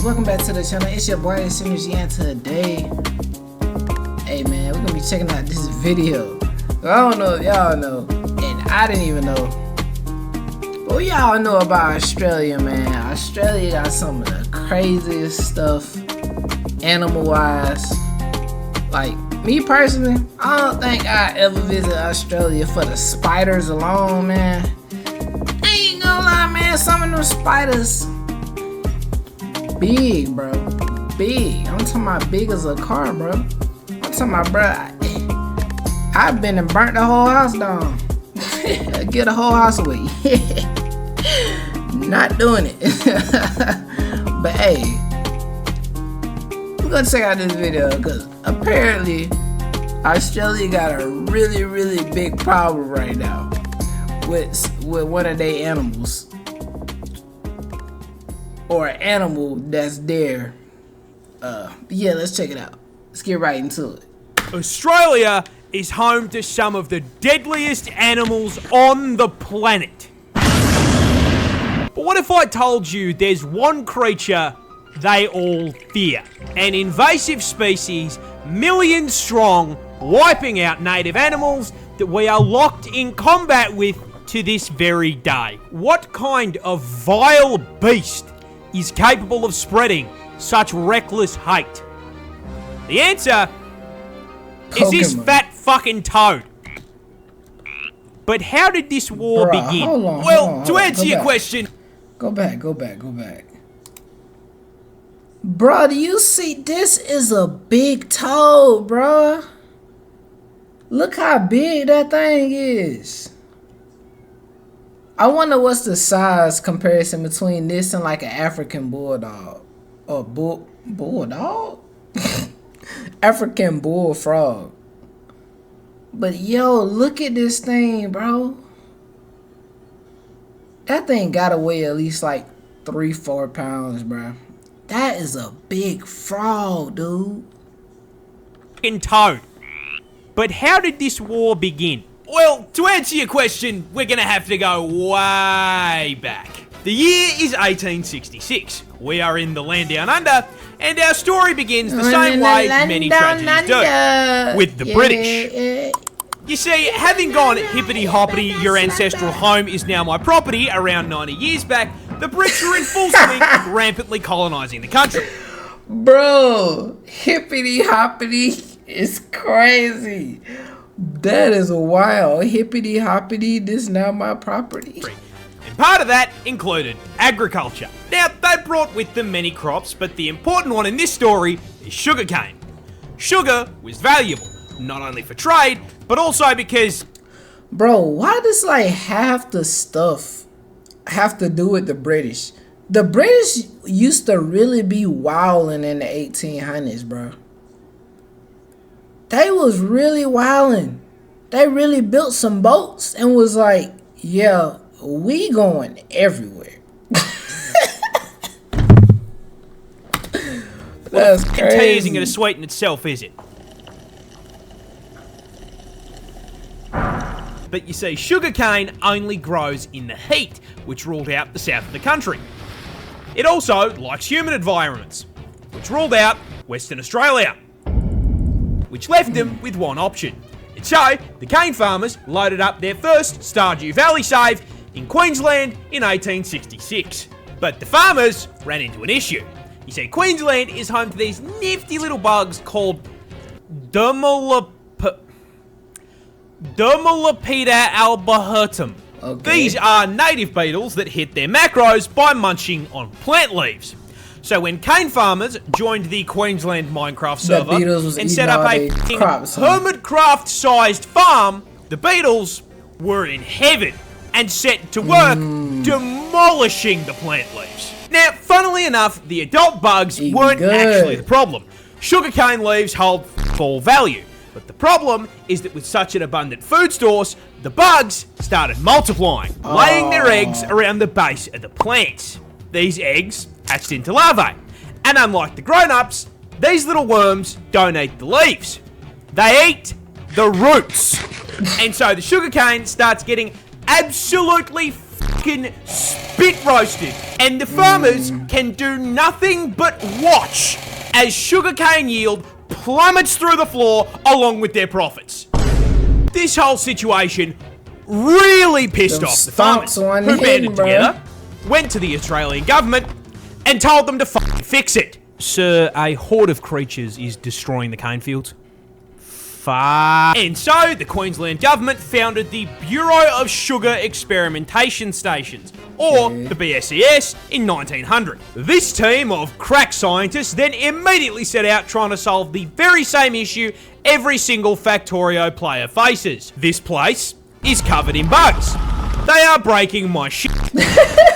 welcome back to the channel. It's your boy XENERGY, and today, hey man, we're gonna be checking out this video. I don't know if y'all know, and I didn't even know, but we all know about Australia, man. Australia got some of the craziest stuff, animal-wise. Like, me personally, I don't think I ever visit Australia for the spiders alone, man. I ain't gonna lie, man, some of them spiders big, bro. Big. I'm talking about big as a car, bro. I'm talking about, bro, I've been and burnt the whole house down. Get the whole house away. Not doing it. But hey, we're gonna check out this video because apparently Australia got a really big problem right now with one of their animals. Or an animal that's there. Yeah, let's check it out. Let's get right into it. Australia is home to some of the deadliest animals on the planet. But what if I told you there's one creature they all fear? An invasive species, millions strong, wiping out native animals that we are locked in combat with to this very day. What kind of vile beast is capable of spreading such reckless hate? The answer is this fat fucking toad. But how did this war begin? Well, to answer your question... Go back. Bro, do you see? This is a big toad, bro. Look how big that thing is. I wonder what's the size comparison between this and like an African bulldog. Or bulldog? African bullfrog. But yo, look at this thing, bro. That thing gotta weigh at least like 3-4 pounds, bro. That is a big frog, dude. Toad. But how did this war begin? Well, to answer your question, we're gonna have to go way back. The year is 1866. We are in the land down under, and our story begins the same way many tragedies do, with the British. You see, having gone hippity-hoppity, your ancestral home is now my property around 90 years back, the Brits were in full swing, rampantly colonising the country. Bro, hippity-hoppity is crazy. That is wild. Hippity hoppity, this now my property. And part of that included agriculture. Now, they brought with them many crops, but the important one in this story is sugarcane. Sugar was valuable, not only for trade, but also because... Bro, why does like half the stuff have to do with the British? The British used to really be wilding in the 1800s, bro. They was really wildin'. They really built some boats and was like, yeah, we going everywhere. That's crazy. Tea isn't going to sweeten itself, is it? But you see, sugarcane only grows in the heat, which ruled out the south of the country. It also likes humid environments, which ruled out Western Australia, which left them with one option. And so, the cane farmers loaded up their first Stardew Valley save in Queensland in 1866. But the farmers ran into an issue. You see, Queensland is home to these nifty little bugs called Dermalopida albahertum. Okay. These are native beetles that hit their macros by munching on plant leaves. So when cane farmers joined the Queensland Minecraft server and set up a Hermitcraft-sized farm, the beetles were in heaven and set to work demolishing the plant leaves. Now, funnily enough, the adult bugs weren't actually the problem. Sugarcane leaves hold full value. But the problem is that with such an abundant food source, the bugs started multiplying, laying their eggs around the base of the plants. These eggs hatched into larvae, and unlike the grown-ups, these little worms don't eat the leaves. They eat the roots. And so the sugarcane starts getting absolutely fucking spit roasted, and the farmers can do nothing but watch as sugarcane yield plummets through the floor along with their profits. This whole situation really pissed off the farmers, who banded together, went to the Australian government, and told them to fucking fix it. Sir, a horde of creatures is destroying the cane fields. And so, the Queensland government founded the Bureau of Sugar Experimentation Stations, or the BSES, in 1900. This team of crack scientists then immediately set out trying to solve the very same issue every single Factorio player faces. This place is covered in bugs. They are breaking my shit.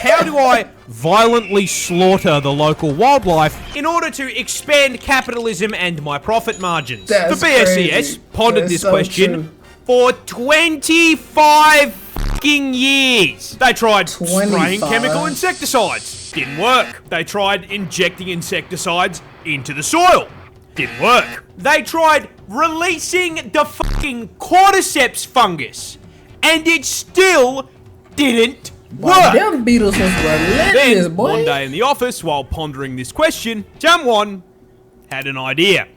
How do I violently slaughter the local wildlife in order to expand capitalism and my profit margins? That's the BSES crazy. pondered That's this so question true. for 25 fucking years. They tried spraying 25. chemical insecticides. Didn't work. They tried injecting insecticides into the soil. Didn't work. They tried releasing the fucking cordyceps fungus, and it still didn't work. Them beetles was relentless, Then, boy. one day in the office, while pondering this question, someone had an idea.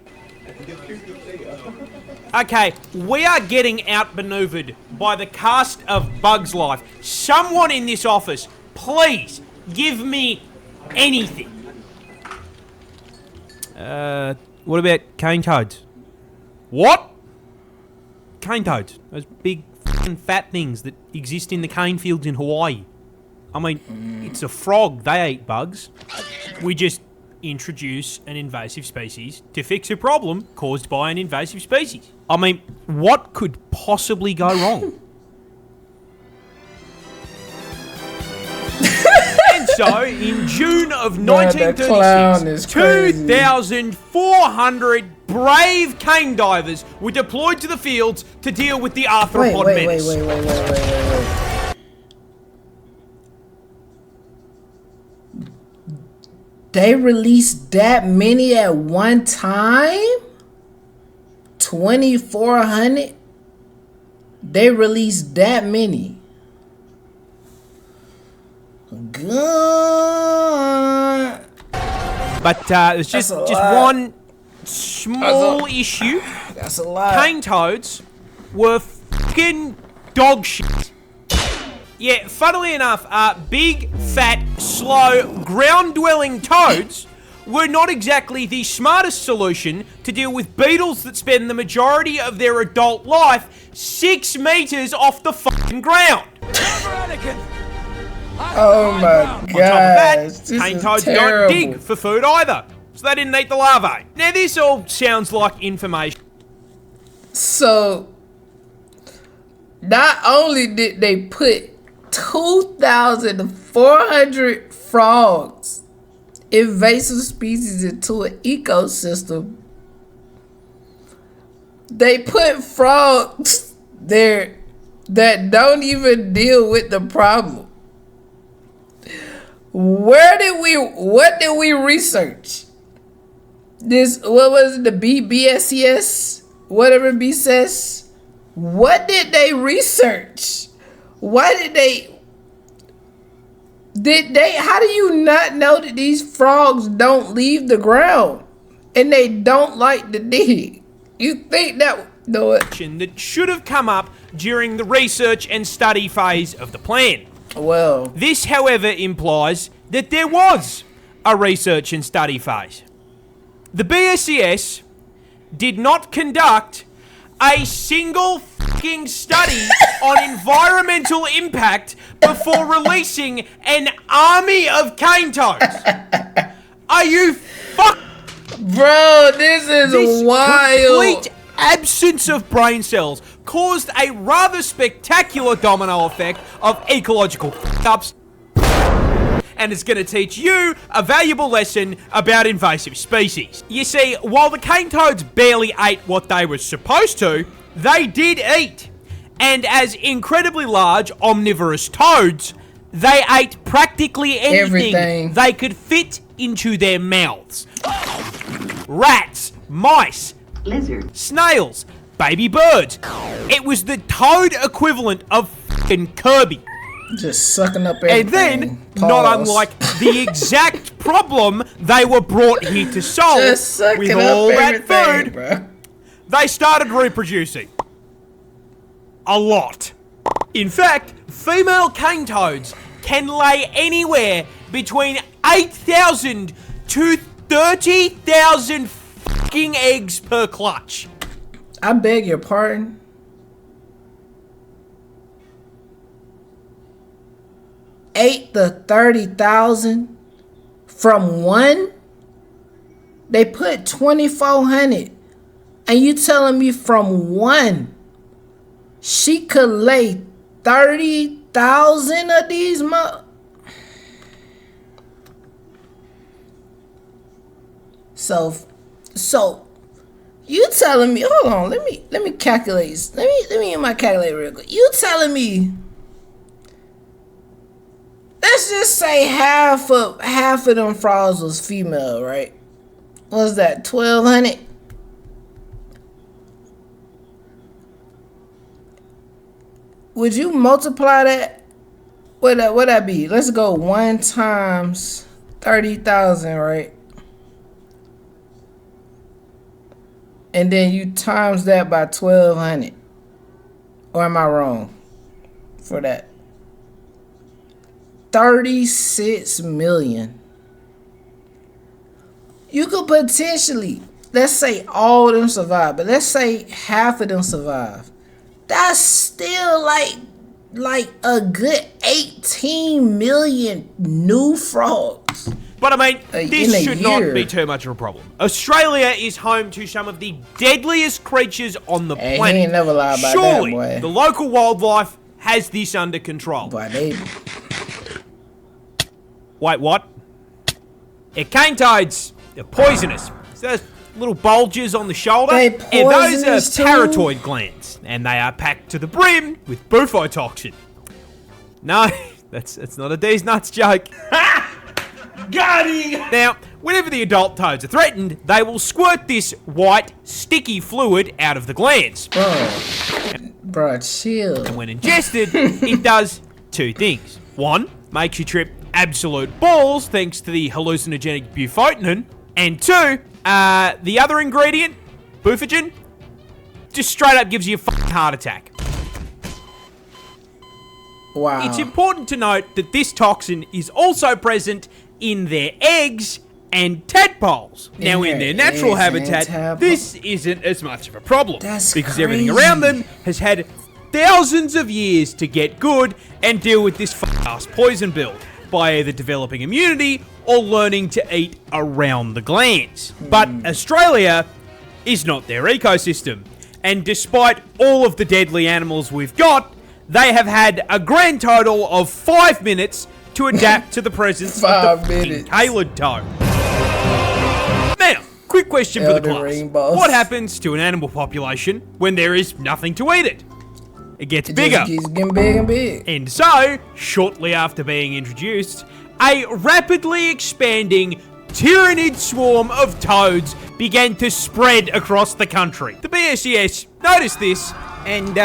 Okay, we are getting outmaneuvered by the cast of Bugs Life. Someone in this office, please give me anything. What about cane toads? What? Cane toads. Those big fucking fat things that exist in the cane fields in Hawaii. I mean, it's a frog. They eat bugs. We just introduce an invasive species to fix a problem caused by an invasive species. I mean, what could possibly go wrong? And so, in June of Man, that clown is 1936, crazy. 2,400 brave cane divers were deployed to the fields to deal with the arthropod Wait. They released that many at one time? 2,400? They released that many. God. But there's just That's a lot. one small issue. That's a lot. Cane toads were fucking dog shit. Yeah, funnily enough, big, fat, slow, ground-dwelling toads were not exactly the smartest solution to deal with beetles that spend the majority of their adult life 6 meters off the fucking ground. Oh my On top of gosh. that, This cane is toads terrible. don't dig for food either, so they didn't eat the larvae. Now, this all sounds like information. So, not only did they put 2,400 frogs, invasive species, into an ecosystem, they put frogs there that don't even deal with the problem. What did we research? This, what was it, the BSES? Whatever B says. What did they research? Why did they, how do you not know that these frogs don't leave the ground? And they don't like to dig? You think that, no, That should have come up during the research and study phase of the plan. well, This, however, implies that there was a research and study phase. The BSES did not conduct a single fucking study on environmental impact before releasing an army of cane toads. Are you fuck? bro, this is This wild. complete absence of brain cells caused a rather spectacular domino effect of ecological fuck-ups, and it's going to teach you a valuable lesson about invasive species. You see, while the cane toads barely ate what they were supposed to, they did eat. And as incredibly large omnivorous toads, they ate practically anything Everything. they could fit into their mouths. Rats, mice, Lizard. snails, baby birds. It was the toad equivalent of fucking Kirby. Just sucking up everything. And then, Pause. not unlike the exact problem they were brought here to solve Just sucking with up all that everything, food, bro. they started reproducing. A lot. In fact, female cane toads can lay anywhere between 8,000 to 30,000 fucking eggs per clutch. I beg your pardon. 8 to 30,000 from one? They put 2,400. And you telling me from one, she could lay 30,000 of these So you telling me, hold on, let me calculate. Let me use my calculator real quick. You telling me, let's just say half of them frogs was female, right? What's that, 1,200? Would you multiply that? What that be? Let's go 1 times 30,000, right? And then you times that by 1,200. Or am I wrong for that? 36 million. You could potentially, let's say all of them survive, but let's say half of them survive. That's still like a good 18 million new frogs. But I mean, this should not year. be too much of a problem. Australia is home to some of the deadliest creatures on the Hey, planet. he ain't never lied about Surely, that, boy. the local wildlife has this under control. Boy, they... Wait, what? They're cane toads. They're poisonous. So those little bulges on the shoulder, They and those are poisonous too? parotoid glands, and they are packed to the brim with bufotoxin. No, that's not a D's nuts joke. Got him! Now, whenever the adult toads are threatened, they will squirt this white, sticky fluid out of the glands. Bro, chill. When ingested, it does two things. One, makes you trip absolute balls thanks to the hallucinogenic bufotenin. And two, the other ingredient, bufogen, just straight up gives you a fucking heart attack. Wow. It's important to note that this toxin is also present in their eggs and tadpoles. Now, in their natural eggs and habitat, tadpoles. this isn't as much of a problem. That's because crazy. everything around them has had thousands of years to get good and deal with this fuck-ass poison build by either developing immunity or learning to eat around the glands. But Australia is not their ecosystem. And despite all of the deadly animals we've got, they have had a grand total of 5 minutes to adapt to the presence of 5 the fucking minutes. Caled toad. Now, quick question for the Elden class. Ring boss. What happens to an animal population when there is nothing to eat it? It gets bigger. Just keeps getting big and big. And so, shortly after being introduced, a rapidly expanding tyrannid swarm of toads began to spread across the country. The BSES noticed this and,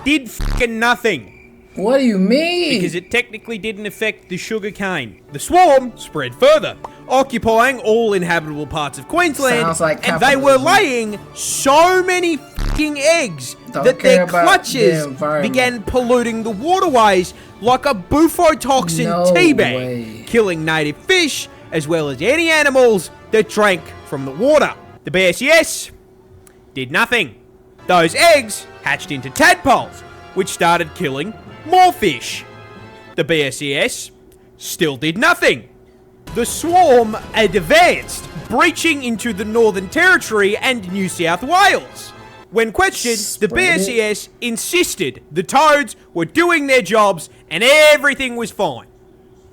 did fucking nothing. What do you mean? Because it technically didn't affect the sugar cane. The swarm spread further, occupying all inhabitable parts of Queensland, Sounds like and they were capitalism. laying so many fucking eggs Don't that care their about clutches the environment. began polluting the waterways like a bufotoxin No teabag, way. killing native fish as well as any animals that drank from the water. The BSES did nothing. Those eggs hatched into tadpoles, which started killing more fish. The BSES still did nothing. The swarm advanced, breaching into the Northern Territory and New South Wales. When questioned, the Spread it. BSES insisted the toads were doing their jobs and everything was fine.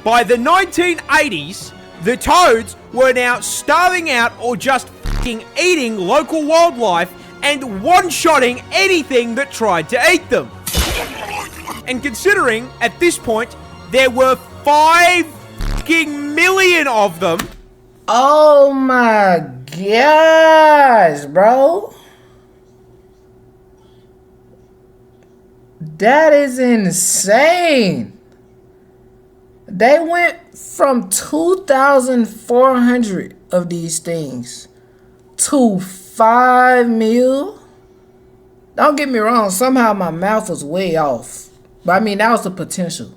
By the 1980s, the toads were now starving out or just fucking eating local wildlife and one-shotting anything that tried to eat them. And considering, at this point, there were 5 fucking million of them, Oh my gosh, bro. That is insane. They went from 2,400 of these things to 5 mil. Don't get me wrong, somehow my math was way off. But I mean, that was the potential.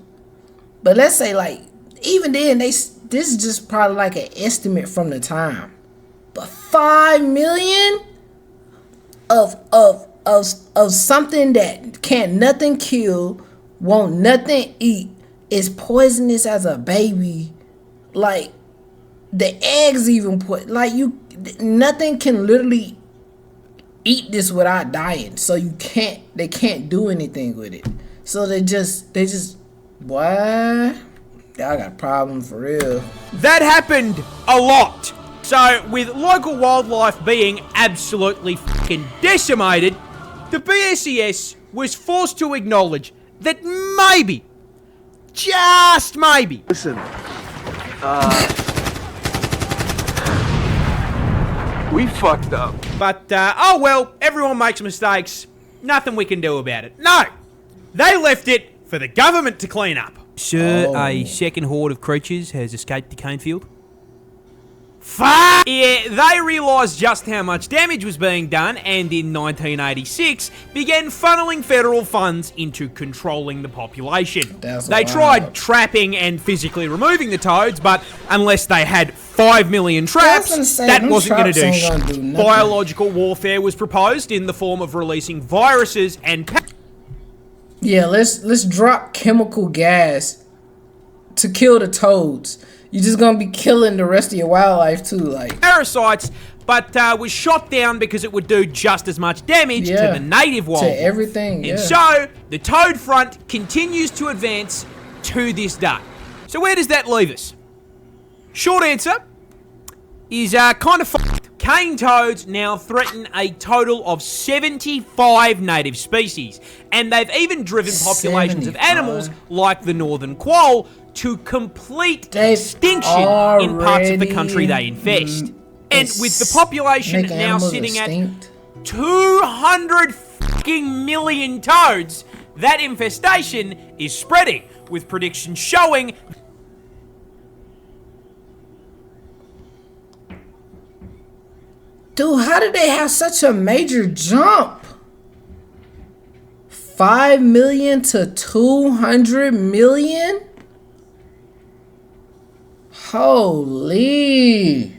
But let's say, like, even then, this is just probably like an estimate from the time. But 5 million of something that can't nothing kill, won't nothing eat, is poisonous as a baby. Like, the eggs even nothing can literally eat this without dying. So they can't do anything with it. So they just boy, y'all got a problem for real. That happened a lot. So, with local wildlife being absolutely fucking decimated, the BSES was forced to acknowledge that maybe, just maybe, Listen, we fucked up. but, oh well, everyone makes mistakes. Nothing we can do about it. No! They left it for the government to clean up. Sir, a second horde of creatures has escaped the cane field. Fuck! Yeah, they realised just how much damage was being done, and in 1986 began funneling federal funds into controlling the population. They tried trapping and physically removing the toads, but unless they had 5 million traps, that wasn't going to do shit. Biological warfare was proposed in the form of releasing viruses and yeah, let's drop chemical gas to kill the toads. You're just gonna be killing the rest of your wildlife too, like parasites, but was shot down because it would do just as much damage to the native wildlife. To everything, And so, the toad front continues to advance to this day. So where does that leave us? Short answer is kind of fucked. Cane toads now threaten a total of 75 native species, and they've even driven populations of animals like the northern quoll to complete extinction in parts of the country they infest. And with the population now sitting at 200 fucking million toads, that infestation is spreading, with predictions showing dude, how did they have such a major jump? 5 million to 200 million? Holy.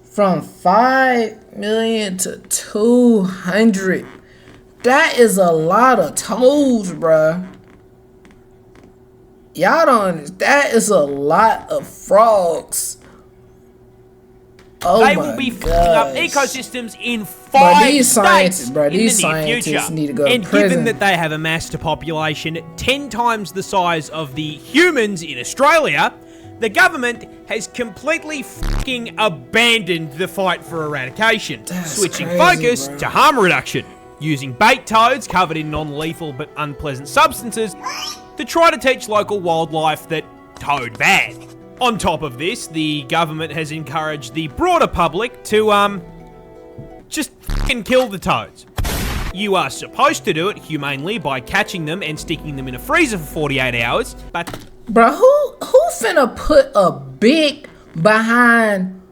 From 5 million to 200. That is a lot of toads, bruh. Y'all don't, that is a lot of frogs. They will be fucking up ecosystems in 5 states in the near future. Need to go and to prison. given that they have amassed a population 10 times the size of the humans in Australia, the government has completely fucking abandoned the fight for eradication, switching focus to harm reduction, using bait toads covered in non-lethal but unpleasant substances to try to teach local wildlife that toad bad. On top of this, the government has encouraged the broader public to, just fucking kill the toads. You are supposed to do it humanely by catching them and sticking them in a freezer for 48 hours, but... Bruh, who finna put a big behind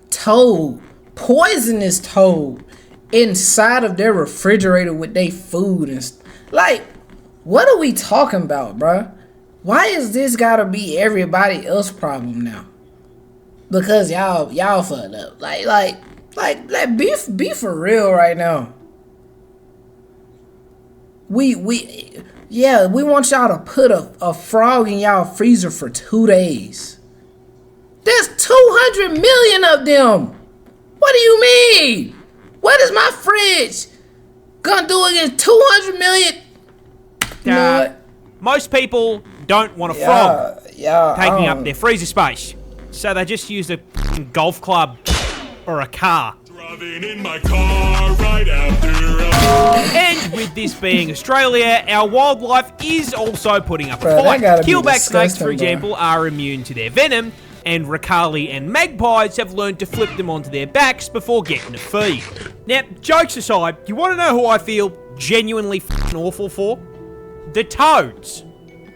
toad, poisonous toad, inside of their refrigerator with their food and like, what are we talking about, bruh? Why is this gotta be everybody else's problem now? Because y'all fucked up. Like be for real right now. We want y'all to put a frog in y'all freezer for 2 days. There's 200 million of them. What do you mean? What is my fridge gonna do against 200 million? You know what? Most people don't want a frog taking up their freezer space, so they just use a golf club or a car. Driving in my car right after And with this being Australia, our wildlife is also putting up a fight. Keelback snakes, for example, are immune to their venom, and Ricali and magpies have learned to flip them onto their backs before getting a feed. Now, jokes aside, you want to know who I feel genuinely f***ing awful for? the toads.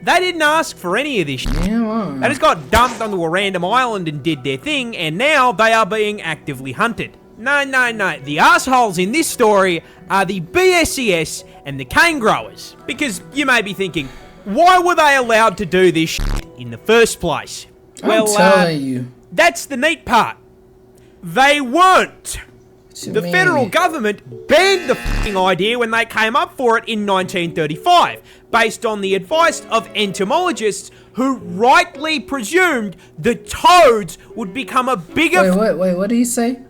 They didn't ask for any of this shit. Yeah, They just got dumped onto a random island and did their thing, and now they are being actively hunted. No. The assholes in this story are the BSES and the cane growers. Because you may be thinking, why were they allowed to do this shit in the first place? I'm telling you. That's the neat part. They weren't. The federal government banned the f***ing idea when they came up for it in 1935, based on the advice of entomologists who rightly presumed the toads would become a bigger... Wait, what did he say?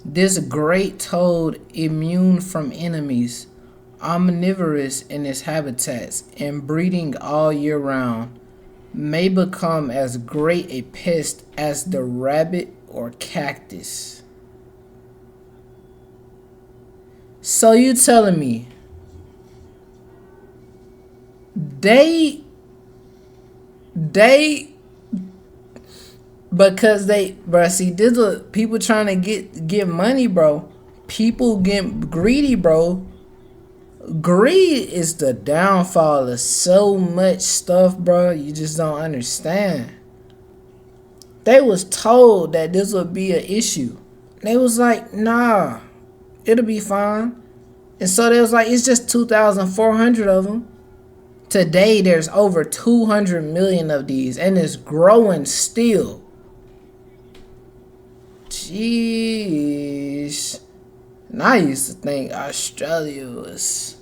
This great toad, immune from enemies, omnivorous in its habitats, and breeding all year round, may become as great a pest as the rabbit or cactus. So you telling me because bro, see, this is people trying to get money, bro. People get greedy, bro. Greed is the downfall of so much stuff, bro. You just don't understand. They was told that this would be an issue. They was like, nah, it'll be fine. And so they was like, it's just 2,400 of them. Today, there's over 200 million of these, and it's growing still. Jeez. And I used to think Australia was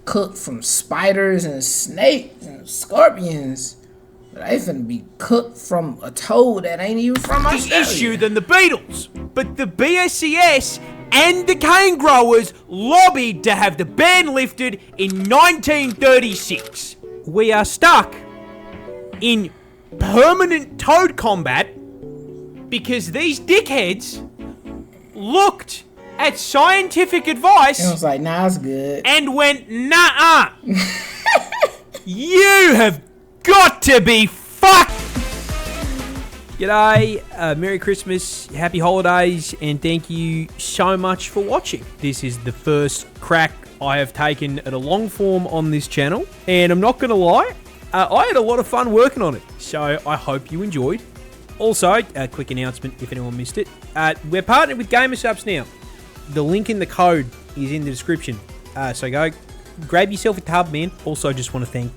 cooked from spiders and snakes and scorpions. But they finna be cooked from a toad that ain't even from Australia. The issue than the beetles. But the BSES and the cane growers lobbied to have the ban lifted in 1936. We are stuck in permanent toad combat because these dickheads looked at scientific advice and was like, nah, it's good, and went, nah. You have got to be fucked. G'day, Merry Christmas, Happy Holidays, and thank you so much for watching. This is the first crack I have taken at a long form on this channel, and I'm not going to lie, I had a lot of fun working on it, so I hope you enjoyed. Also, a quick announcement if anyone missed it, we're partnered with Gamersubs now. The link in the code is in the description, so go grab yourself a tub, man. Also, just want to thank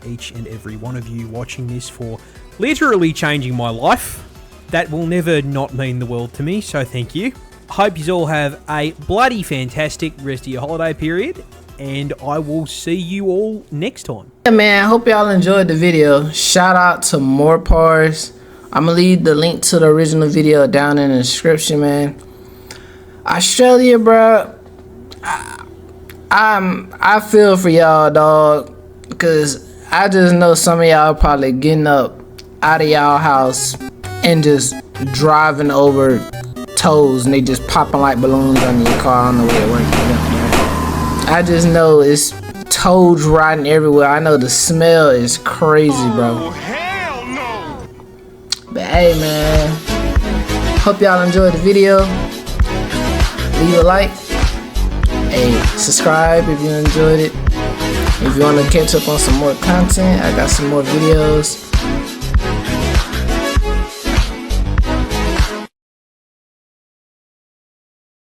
each and every one of you watching this for literally changing my life. That will never not mean the world to me, so thank you. Hope you all have a bloody fantastic rest of your holiday period, and I will see you all next time. Yeah, man, I hope y'all enjoyed the video. Shout out to More Pars. I'm gonna leave the link to the original video down in the description, man. Australia, bro, I feel for y'all, dog, because I just know some of y'all probably getting up out of y'all house and just driving over toes, and they just popping like balloons on your car on the way to work. I just know it's toads riding everywhere. I know the smell is crazy, bro. Oh, hell no! But hey, man, hope y'all enjoyed the video. Leave a like. Hey, subscribe if you enjoyed it. If you want to catch up on some more content, I got some more videos.